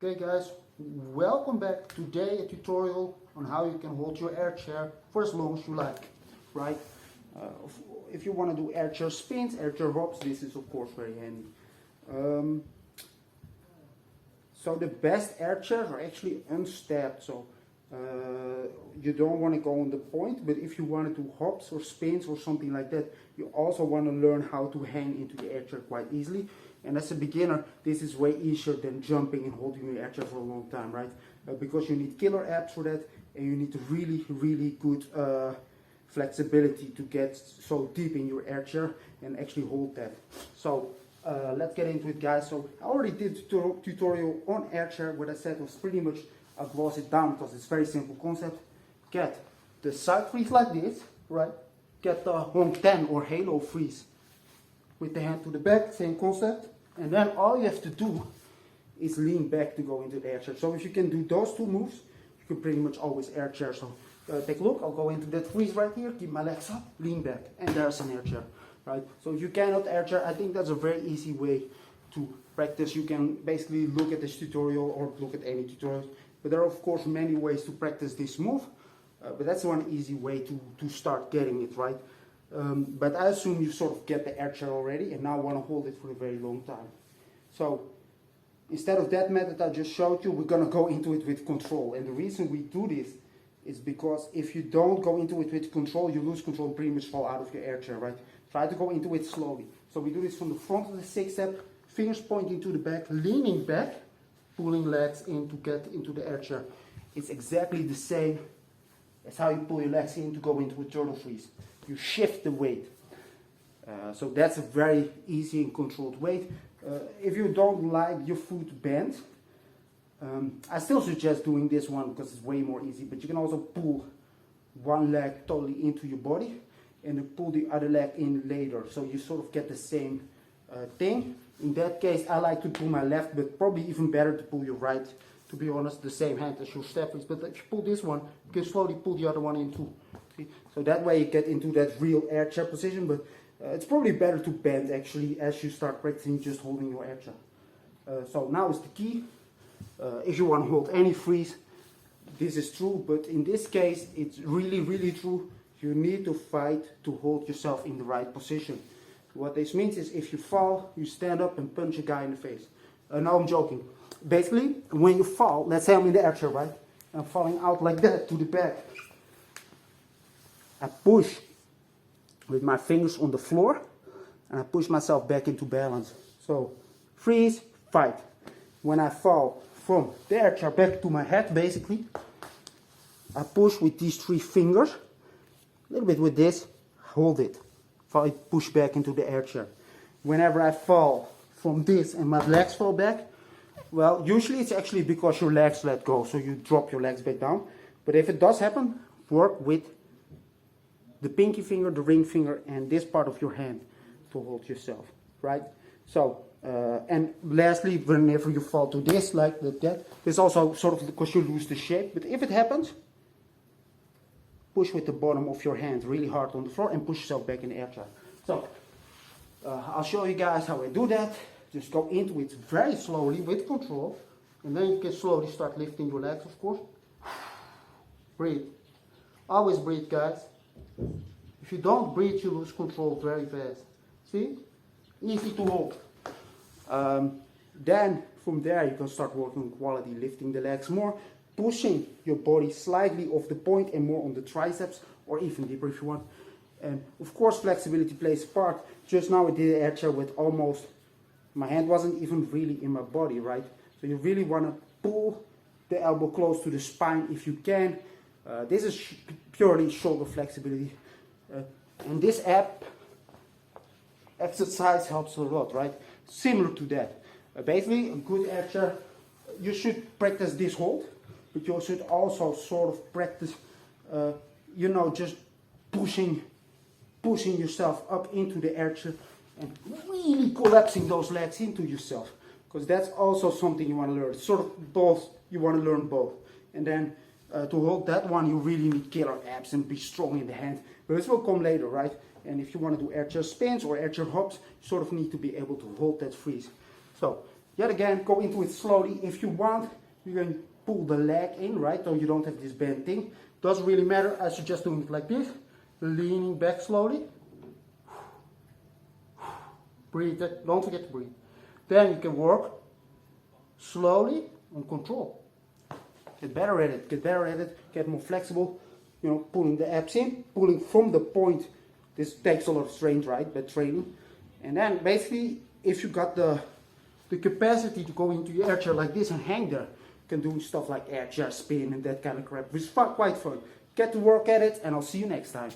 Okay guys, welcome back. Today a tutorial on how you can hold your air chair for as long as you like, right? If you want to do air chair spins, air chair hops, this is of course very handy. So the best air chairs are actually unstepped, so you don't want to go on the point, but if you want to do hops or spins or something like that, you also want to learn how to hang into the air chair quite easily. And as a beginner, this is way easier than jumping and holding your air chair for a long time, right? Because you need killer abs for that, and you need really good flexibility to get so deep in your air chair and actually hold that. So let's get into it, guys. So I already did a tutorial on air chair. What I said was pretty much I'll gloss it down because it's a very simple concept. Get the side freeze like this, right? Get the honk 10 or halo freeze with the hand to the back, same concept. And then all you have to do is lean back to go into the air chair. So if you can do those two moves, you can pretty much always air chair. So take a look, I'll go into that freeze right here, keep my legs up, lean back, and there's an air chair, right? So if you cannot air chair, I think that's a very easy way to practice. You can basically look at this tutorial or look at any tutorials. But there are of course many ways to practice this move. But that's one easy way to start getting it, right? But I assume you sort of get the air chair already and now want to hold it for a very long time. So instead of that method I just showed you, we're going to go into it with control. And the reason we do this is because if you don't go into it with control, you lose control and pretty much fall out of your air chair, right? Try to go into it slowly. So we do this from the front of the sixth step, fingers pointing to the back, leaning back, pulling legs in to get into the air chair. It's exactly the same as how you pull your legs in to go into a turtle freeze. You shift the weight. So that's a very easy and controlled weight. If you don't like your foot bent, I still suggest doing this one because it's way more easy, but you can also pull one leg totally into your body and then pull the other leg in later. So you sort of get the same thing. In that case, I like to pull my left, but probably even better to pull your right. To be honest, the same hand as your step freeze. But if you pull this one, you can slowly pull the other one in too. See? So that way you get into that real air chair position, but it's probably better to bend actually as you start practicing just holding your air chair. So now is the key. If you want to hold any freeze, this is true, but in this case it's really true. You need to fight to hold yourself in the right position. What this means is if you fall, you stand up and punch a guy in the face. No, I'm joking. Basically, when you fall, let's say I'm in the air chair, right? I'm falling out like that to the back. I push with my fingers on the floor and I push myself back into balance. So, freeze, fight. When I fall from the air chair back to my head, basically, I push with these three fingers, a little bit with this, hold it. Fight, push back into the air chair. Whenever I fall from this and my legs fall back, well, usually it's actually because your legs let go, so you drop your legs back down. But if it does happen, work with the pinky finger, the ring finger, and this part of your hand to hold yourself, right? So, and lastly, whenever you fall to this, like that, this also sort of because you lose the shape. But if it happens, push with the bottom of your hand really hard on the floor and push yourself back in the air chair. So, I'll show you guys how I do that. Just go into it very slowly with control, and then you can slowly start lifting your legs, of course. Breathe. Always breathe, guys. If you don't breathe, you lose control very fast. See? Easy to hold. Then from there you can start working on quality, lifting the legs more, pushing your body slightly off the point and more on the triceps, or even deeper if you want. And of course flexibility plays a part. Just now I did an air chair with almost, my hand wasn't even really in my body, right? So you really want to pull the elbow close to the spine if you can. This is purely shoulder flexibility. And this exercise helps a lot, right? Similar to that. Basically, a good air chair, you should practice this hold, but you should also sort of practice, you know, just pushing yourself up into the air chair and really collapsing those legs into yourself, because that's also something you want to learn. Sort of both, you want to learn both. And then to hold that one, you really need killer abs and be strong in the hand. But this will come later, right? And if you want to do air chair spins or air chair hops, you sort of need to be able to hold that freeze. So Yet again, go into it slowly. If you want, you can pull the leg in, right? So you don't have this bend thing. Doesn't really matter. I suggest doing it like this, leaning back slowly. Breathe. Don't forget to breathe. Then you can work slowly on control. Get better at it. Get better at it. Get more flexible. You know, pulling the abs in, pulling from the point. This takes a lot of strength, right? But training. And then basically, if you got the capacity to go into your air chair like this and hang there, you can do stuff like air chair spin and that kind of crap, which is quite fun. Get to work at it, and I'll see you next time.